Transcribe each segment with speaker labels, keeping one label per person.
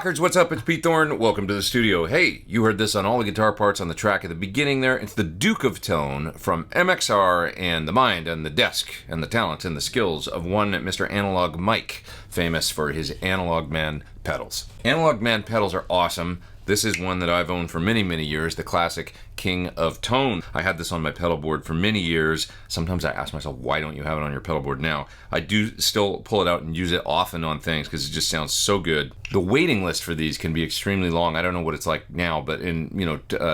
Speaker 1: Rockers, what's up? It's Pete Thorn. Welcome to the studio. Hey, you heard this on all the guitar parts on the track at the beginning there. It's the Duke of Tone from MXR and the mind and the desk and the talent and the skills of one Mr. Analog Mike, famous for his Analog Man pedals. Analog Man pedals are awesome. This is one that I've owned for many, many years, the classic King of Tone. I had this on my pedal board for many years. Sometimes I ask myself, why don't you have it on your pedal board now? I do still pull it out and use it often on things because it just sounds so good. The waiting list for these can be extremely long. I don't know what it's like now, but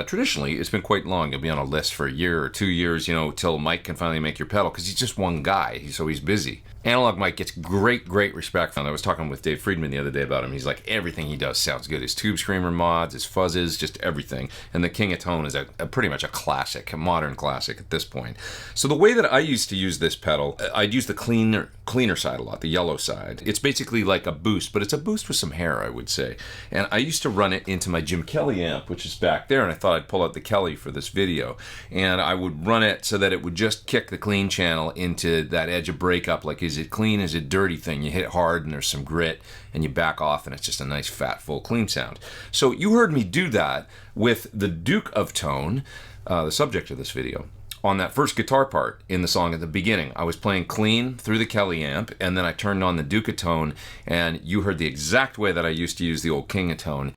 Speaker 1: traditionally it's been quite long. You'll be on a list for a year or 2 years, till Mike can finally make your pedal because he's just one guy, so he's busy. Analog Mike gets great respect from him. I was talking with Dave Friedman the other day about him. He's like, everything he does sounds good. His Tube Screamer mods, his fuzzes, just everything. And the King of Tone is pretty much a classic, a modern classic at this point. So the way that I used to use this pedal, I'd use the cleaner side a lot, the yellow side. It's basically like a boost, but it's a boost with some hair, I would say. And I used to run it into my Jim Kelly amp, which is back there, and I thought I'd pull out the Kelly for this video. And I would run it so that it would just kick the clean channel into that edge of breakup, like, is it clean, is it dirty thing? You hit hard and there's some grit, and you back off and it's just a nice fat full clean sound. So you heard me do that with the Duke of Tone, the subject of this video. On that first guitar part in the song at the beginning, I was playing clean through the Kelly amp, and then I turned on the Duke of Tone, and you heard the exact way that I used to use the old King of Tone.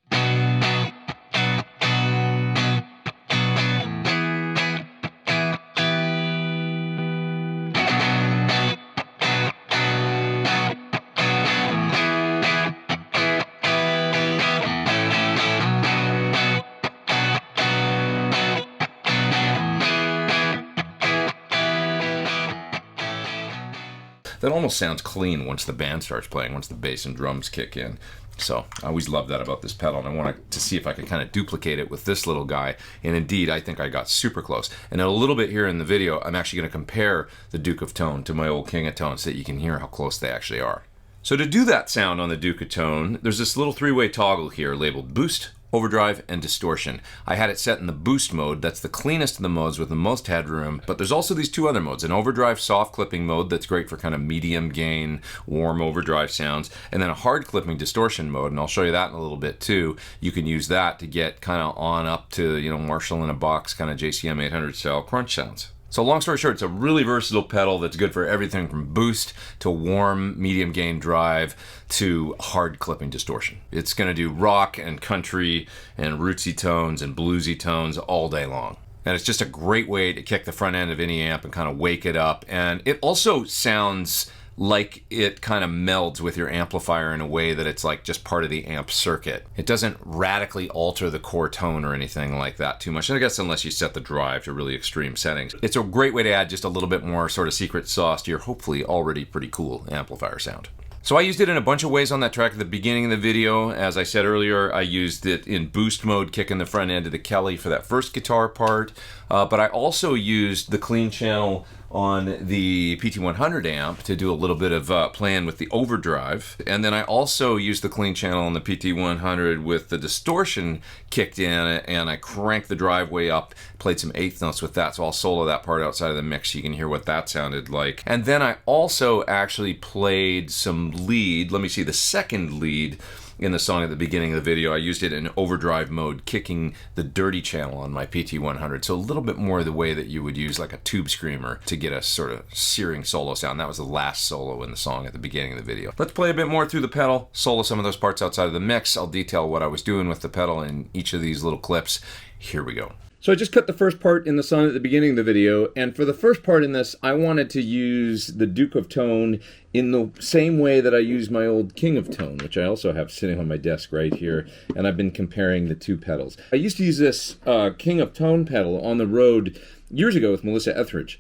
Speaker 1: That almost sounds clean once the band starts playing, once the bass and drums kick in. So I always love that about this pedal, and I wanted to see if I could kind of duplicate it with this little guy, and indeed I think I got super close. And in a little bit here in the video, I'm actually going to compare the Duke of Tone to my old King of Tone so that you can hear how close they actually are. So to do that sound on the Duke of Tone, there's this little three-way toggle here labeled Boost, Overdrive, and Distortion. I had it set in the boost mode. That's the cleanest of the modes with the most headroom, but there's also these two other modes, an overdrive soft clipping mode that's great for kind of medium gain, warm overdrive sounds, and then a hard clipping distortion mode, and I'll show you that in a little bit too. You can use that to get kind of on up to, Marshall in a box, kind of JCM 800 style crunch sounds. So long story short, it's a really versatile pedal that's good for everything from boost to warm, medium gain drive to hard clipping distortion. It's going to do rock and country and rootsy tones and bluesy tones all day long. And it's just a great way to kick the front end of any amp and kind of wake it up. And it also sounds like it kind of melds with your amplifier in a way that it's like just part of the amp circuit. It doesn't radically alter the core tone or anything like that too much, and I guess unless you set the drive to really extreme settings. It's a great way to add just a little bit more sort of secret sauce to your hopefully already pretty cool amplifier sound. So I used it in a bunch of ways on that track at the beginning of the video. As I said earlier, I used it in boost mode, kicking the front end of the Kelly for that first guitar part, but I also used the clean channel on the PT100 amp to do a little bit of playing with the overdrive. And then I also used the clean channel on the PT100 with the distortion kicked in, and I cranked the drive way up, played some eighth notes with that, so I'll solo that part outside of the mix so you can hear what that sounded like. And then I also actually played some lead, the second lead in the song at the beginning of the video. I used it in overdrive mode, kicking the dirty channel on my PT100. So a little bit more the way that you would use like a Tube Screamer to get a sort of searing solo sound. That was the last solo in the song at the beginning of the video. Let's play a bit more through the pedal, solo some of those parts outside of the mix. I'll detail what I was doing with the pedal in each of these little clips. Here we go. So I just cut the first part in the song at the beginning of the video, and for the first part in this, I wanted to use the Duke of Tone in the same way that I used my old King of Tone, which I also have sitting on my desk right here, and I've been comparing the two pedals. I used to use this King of Tone pedal on the road years ago with Melissa Etheridge.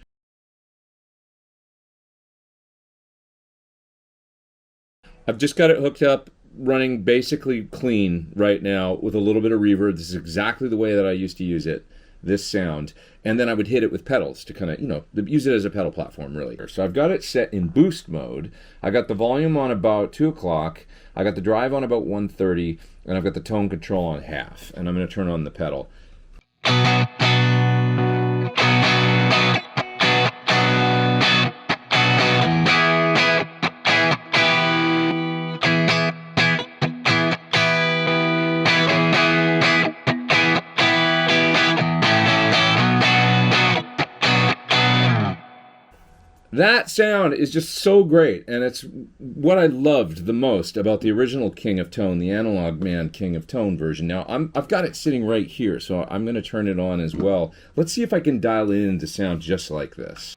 Speaker 1: I've just got it hooked up, running basically clean right now with a little bit of reverb. This is exactly the way that I used to use it, this sound. And then I would hit it with pedals to kind of, use it as a pedal platform, really. So I've got it set in boost mode. I got the volume on about 2 o'clock. I got the drive on about 1:30, and I've got the tone control on half. And I'm going to turn on the pedal. That sound is just so great, and it's what I loved the most about the original King of Tone, the Analog Man King of Tone version. Now, I've got it sitting right here, so I'm going to turn it on as well. Let's see if I can dial it in to sound just like this.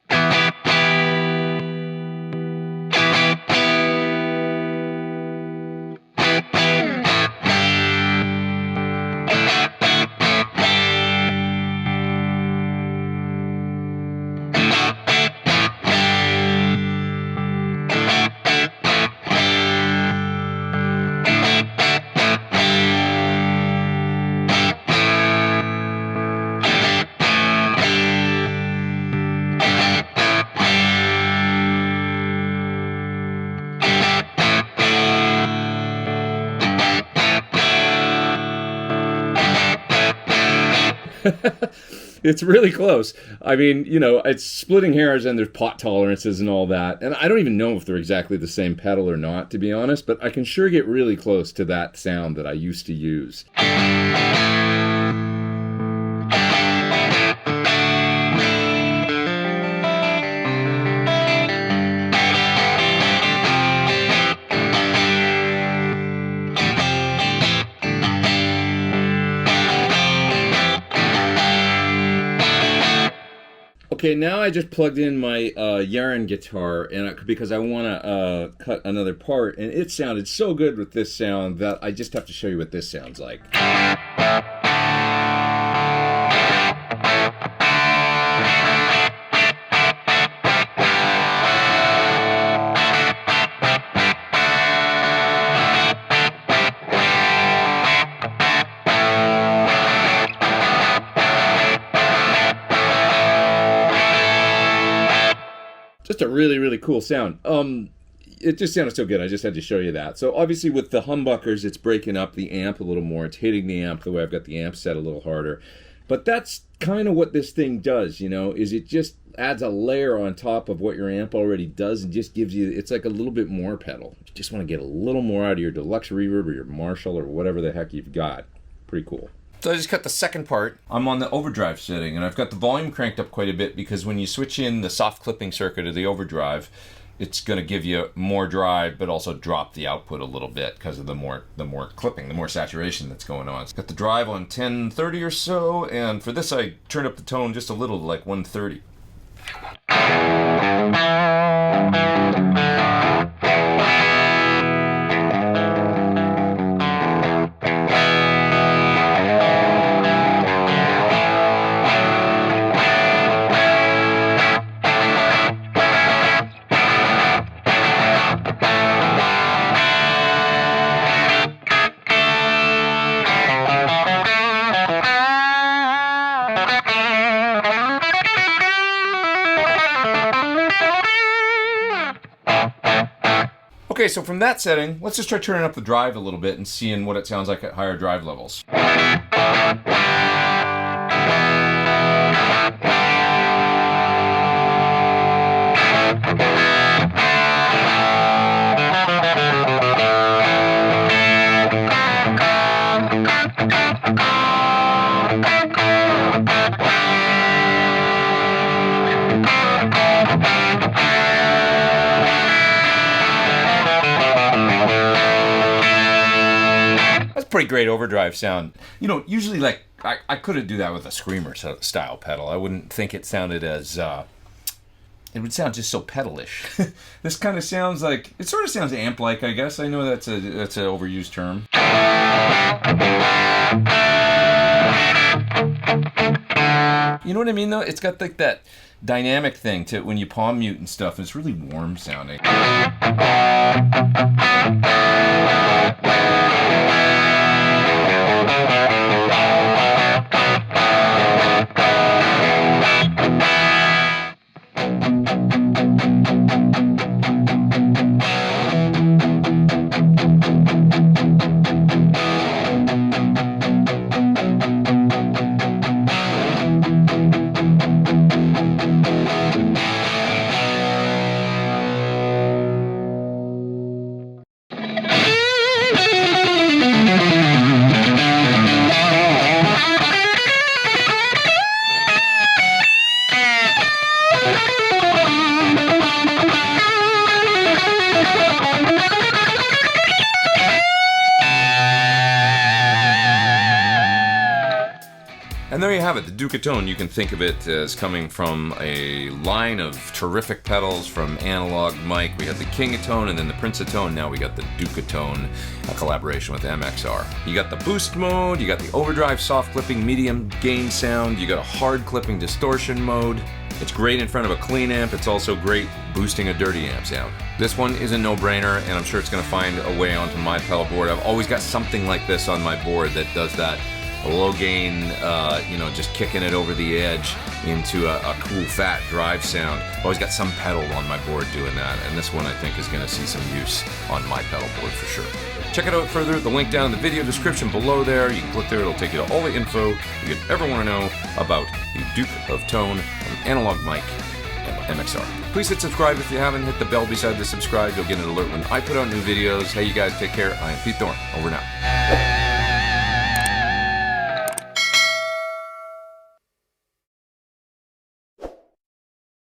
Speaker 1: It's really close. I mean, you know, it's splitting hairs and there's pot tolerances and all that. And I don't even know if they're exactly the same pedal or not, to be honest, but I can sure get really close to that sound that I used to use. Okay, now I just plugged in my Yaren guitar and because I want to cut another part, and it sounded so good with this sound that I just have to show you what this sounds like. Just a really, really cool sound. It just sounded so good, I just had to show you that. So obviously with the humbuckers, it's breaking up the amp a little more. It's hitting the amp the way I've got the amp set a little harder. But that's kind of what this thing does, you know, is it just adds a layer on top of what your amp already does and just gives you, it's like a little bit more pedal. You just want to get a little more out of your deluxe reverb or your Marshall or whatever the heck you've got. Pretty cool. So I just cut the second part. I'm on the overdrive setting, and I've got the volume cranked up quite a bit because when you switch in the soft clipping circuit of the overdrive, it's going to give you more drive, but also drop the output a little bit because of the more clipping, the more saturation that's going on. It's got the drive on 1030 or so, and for this I turned up the tone just a little to like 130. Okay, so from that setting, let's just try turning up the drive a little bit and seeing what it sounds like at higher drive levels. Pretty great overdrive sound. You know, usually like I couldn't do that with a screamer style pedal. I wouldn't think it sounded as it would sound just so pedalish. This kind of sounds like, it sort of sounds amp-like, I guess. I know that's an overused term. You know what I mean though? It's got like that dynamic thing to it when you palm mute and stuff, and it's really warm sounding. And there you have it, the Duke of Tone. You can think of it as coming from a line of terrific pedals from Analog Mike. We got the King of Tone and then the Prince of Tone. Now we got the Duke of Tone, a collaboration with MXR. You got the boost mode, you got the overdrive soft clipping medium gain sound, you got a hard clipping distortion mode. It's great in front of a clean amp. It's also great boosting a dirty amp sound. This one is a no-brainer, and I'm sure it's going to find a way onto my pedal board. I've always got something like this on my board that does that low gain, just kicking it over the edge into a cool fat drive sound. I've always got some pedal on my board doing that, and this one I think is going to see some use on my pedal board for sure. Check it out further, the link down in the video description below there. You can click there, it'll take you to all the info you could ever want to know about the Duke of Tone from Analog Mike and MXR. Please hit subscribe if you haven't. Hit the bell beside the subscribe. You'll get an alert when I put out new videos. Hey, you guys, take care. I am Pete Thorn. Over now.